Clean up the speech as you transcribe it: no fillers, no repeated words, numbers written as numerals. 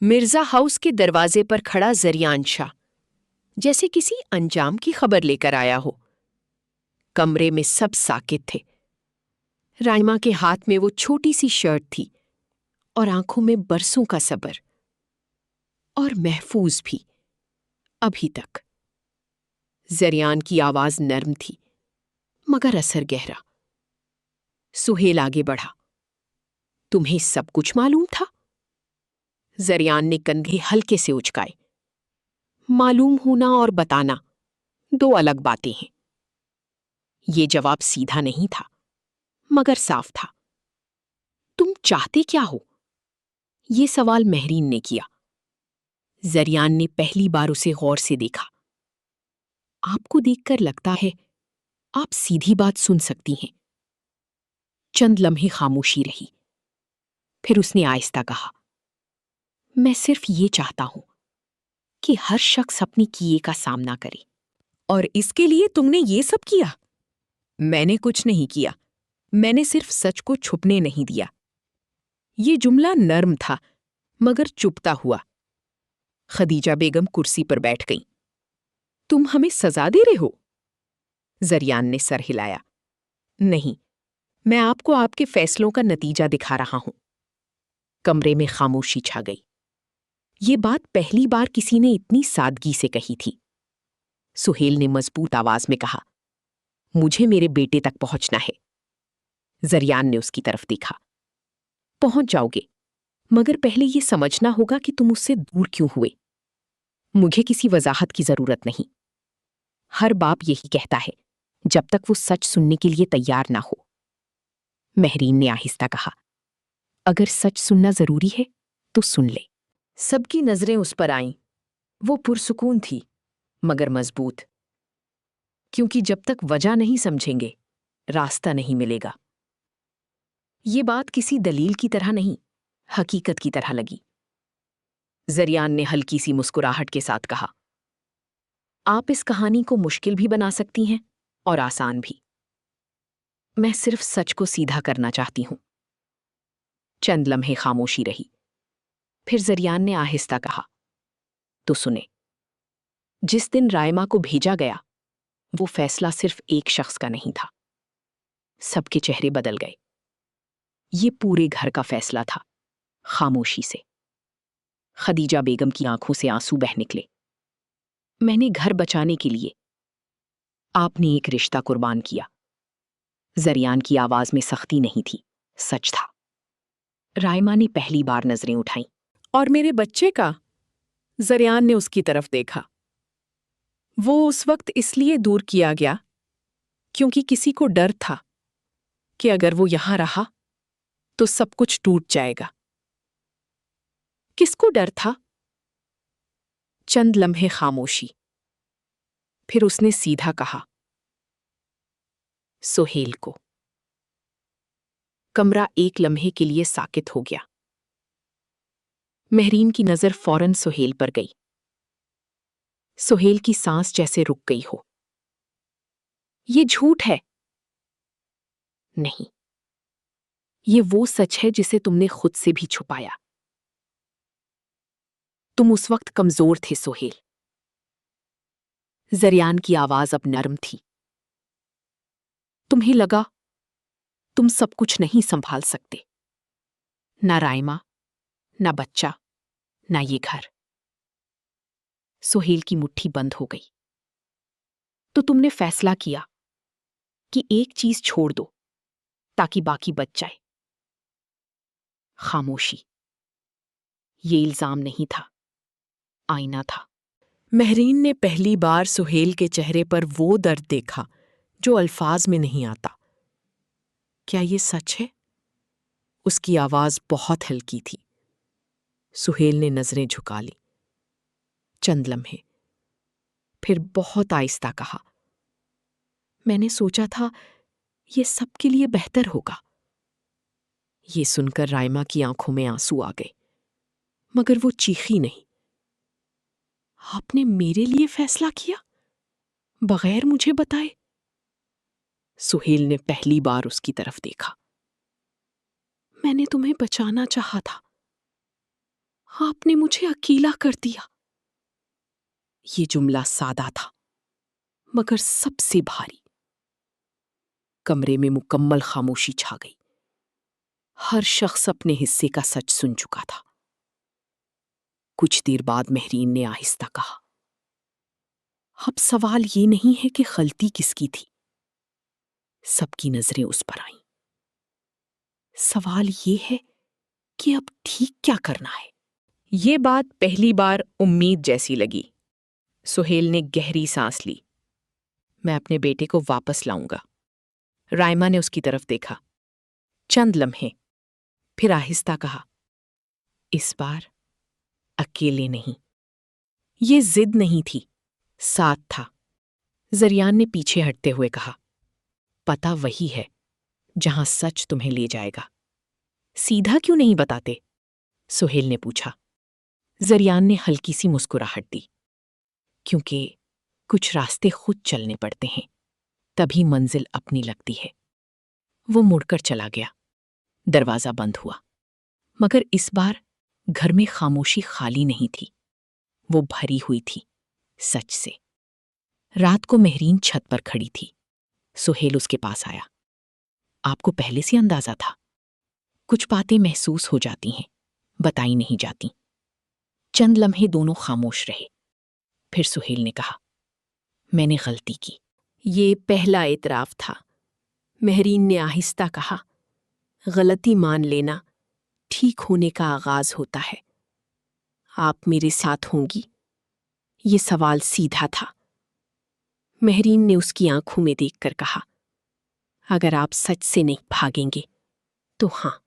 Mirza house کے دروازے پر کھڑا زریان شاہ جیسے کسی انجام کی خبر لے کر آیا ہو۔ کمرے میں سب ساکت تھے۔ رائما کے ہاتھ میں وہ چھوٹی سی شرٹ تھی اور آنکھوں میں برسوں کا صبر، اور محفوظ بھی ابھی تک۔ زریان کی آواز نرم تھی مگر اثر گہرا۔ سہیل آگے بڑھا۔ تمہیں سب کچھ معلوم تھا؟ زریان نے کندھے ہلکے سے اچکائے۔ معلوم ہونا اور بتانا دو الگ باتیں ہیں۔ یہ جواب سیدھا نہیں تھا مگر صاف تھا۔ تم چاہتے کیا ہو؟ یہ سوال مہرین نے کیا۔ زریان نے پہلی بار اسے غور سے دیکھا۔ آپ کو دیکھ کر لگتا ہے آپ سیدھی بات سن سکتی ہیں۔ چند لمحے خاموشی رہی، پھر اس نے آہستہ کہا، میں صرف یہ چاہتا ہوں کہ ہر شخص اپنی کیے کا سامنا کرے۔ اور اس کے لیے تم نے یہ سب کیا؟ میں نے کچھ نہیں کیا، میں نے صرف سچ کو چھپنے نہیں دیا۔ یہ جملہ نرم تھا مگر چپتا ہوا۔ خدیجہ بیگم کرسی پر بیٹھ گئیں۔ تم ہمیں سزا دے رہے ہو؟ زریان نے سر ہلایا۔ نہیں، میں آپ کو آپ کے فیصلوں کا نتیجہ دکھا رہا ہوں۔ کمرے میں خاموشی چھا گئی۔ یہ بات پہلی بار کسی نے اتنی سادگی سے کہی تھی۔ سہیل نے مضبوط آواز میں کہا، مجھے میرے بیٹے تک پہنچنا ہے۔ زریان نے اس کی طرف دیکھا۔ پہنچ جاؤ گے، مگر پہلے یہ سمجھنا ہوگا کہ تم اس سے دور کیوں ہوئے۔ مجھے کسی وضاحت کی ضرورت نہیں۔ ہر باپ یہی کہتا ہے جب تک وہ سچ سننے کے لیے تیار نہ ہو۔ مہرین نے آہستہ کہا، اگر سچ سننا ضروری ہے تو سن لے۔ سب کی نظریں اس پر آئیں۔ وہ پرسکون تھی مگر مضبوط، کیونکہ جب تک وجہ نہیں سمجھیں گے راستہ نہیں ملے گا۔ یہ بات کسی دلیل کی طرح نہیں، حقیقت کی طرح لگی۔ زریان نے ہلکی سی مسکراہٹ کے ساتھ کہا، آپ اس کہانی کو مشکل بھی بنا سکتی ہیں اور آسان بھی۔ میں صرف سچ کو سیدھا کرنا چاہتی ہوں۔ چند لمحے خاموشی رہی، پھر زریان نے آہستہ کہا، تو سنے۔ جس دن رائما کو بھیجا گیا وہ فیصلہ صرف ایک شخص کا نہیں تھا۔ سب کے چہرے بدل گئے۔ یہ پورے گھر کا فیصلہ تھا۔ خاموشی سے خدیجہ بیگم کی آنکھوں سے آنسو بہہ نکلے۔ میں نے گھر بچانے کے لیے آپ نے ایک رشتہ قربان کیا۔ زریان کی آواز میں سختی نہیں تھی، سچ تھا۔ رائما نے پہلی بار نظریں اٹھائیں۔ اور میرے بچے کا؟ زریان نے اس کی طرف دیکھا۔ وہ اس وقت اس لیے دور کیا گیا کیونکہ کسی کو ڈر تھا کہ اگر وہ یہاں رہا تو سب کچھ ٹوٹ جائے گا۔ کس کو ڈر تھا؟ چند لمحے خاموشی، پھر اس نے سیدھا کہا، سہیل کو۔ کمرہ ایک لمحے کے لیے ساکت ہو گیا۔ مہرین کی نظر فوراً سہیل پر گئی۔ سہیل کی سانس جیسے رک گئی ہو۔ یہ جھوٹ ہے۔ نہیں، یہ وہ سچ ہے جسے تم نے خود سے بھی چھپایا۔ تم اس وقت کمزور تھے سہیل۔ زریان کی آواز اب نرم تھی۔ تمہیں لگا تم سب کچھ نہیں سنبھال سکتے، نہ رائما، نہ بچہ، نہ یہ گھر۔ سہیل کی مٹھی بند ہو گئی۔ تو تم نے فیصلہ کیا کہ ایک چیز چھوڑ دو تاکہ باقی بچ جائے۔ خاموشی۔ یہ الزام نہیں تھا، آئینہ تھا۔ مہرین نے پہلی بار سہیل کے چہرے پر وہ درد دیکھا جو الفاظ میں نہیں آتا۔ کیا یہ سچ ہے؟ اس کی آواز بہت ہلکی تھی۔ سہیل نے نظریں جھکا لی۔ چند لمحے، پھر بہت آہستہ کہا، میں نے سوچا تھا یہ سب کے لیے بہتر ہوگا۔ یہ سن کر رائما کی آنکھوں میں آنسو آ گئے، مگر وہ چیخی نہیں۔ آپ نے میرے لیے فیصلہ کیا بغیر مجھے بتائے؟ سہیل نے پہلی بار اس کی طرف دیکھا۔ میں نے تمہیں بچانا چاہا تھا۔ آپ نے مجھے اکیلا کر دیا۔ یہ جملہ سادہ تھا مگر سب سے بھاری۔ کمرے میں مکمل خاموشی چھا گئی۔ ہر شخص اپنے حصے کا سچ سن چکا تھا۔ کچھ دیر بعد مہرین نے آہستہ کہا، اب سوال یہ نہیں ہے کہ غلطی کس کی تھی۔ سب کی نظریں اس پر آئیں۔ سوال یہ ہے کہ اب ٹھیک کیا کرنا ہے؟ یہ بات پہلی بار امید جیسی لگی۔ سہیل نے گہری سانس لی۔ میں اپنے بیٹے کو واپس لاؤں گا۔ رائما نے اس کی طرف دیکھا۔ چند لمحے، پھر آہستہ کہا، اس بار اکیلے نہیں۔ یہ ضد نہیں تھی، ساتھ تھا۔ زریان نے پیچھے ہٹتے ہوئے کہا، پتہ وہی ہے جہاں سچ تمہیں لے جائے گا۔ سیدھا کیوں نہیں بتاتے؟ سہیل نے پوچھا۔ زریان نے ہلکی سی مسکراہٹ دی، کیونکہ کچھ راستے خود چلنے پڑتے ہیں، تبھی منزل اپنی لگتی ہے۔ وہ مڑ کر چلا گیا۔ دروازہ بند ہوا، مگر اس بار گھر میں خاموشی خالی نہیں تھی، وہ بھری ہوئی تھی سچ سے۔ رات کو مہرین چھت پر کھڑی تھی۔ سہیل اس کے پاس آیا۔ آپ کو پہلے سے اندازہ تھا؟ کچھ باتیں محسوس ہو جاتی ہیں، بتائی نہیں جاتی۔ چند لمحے دونوں خاموش رہے۔ پھر سہیل نے کہا، میں نے غلطی کی۔ یہ پہلا اعتراف تھا۔ مہرین نے آہستہ کہا، غلطی مان لینا ٹھیک ہونے کا آغاز ہوتا ہے۔ آپ میرے ساتھ ہوں گی؟ یہ سوال سیدھا تھا۔ مہرین نے اس کی آنکھوں میں دیکھ کر کہا، اگر آپ سچ سے نہیں بھاگیں گے تو ہاں۔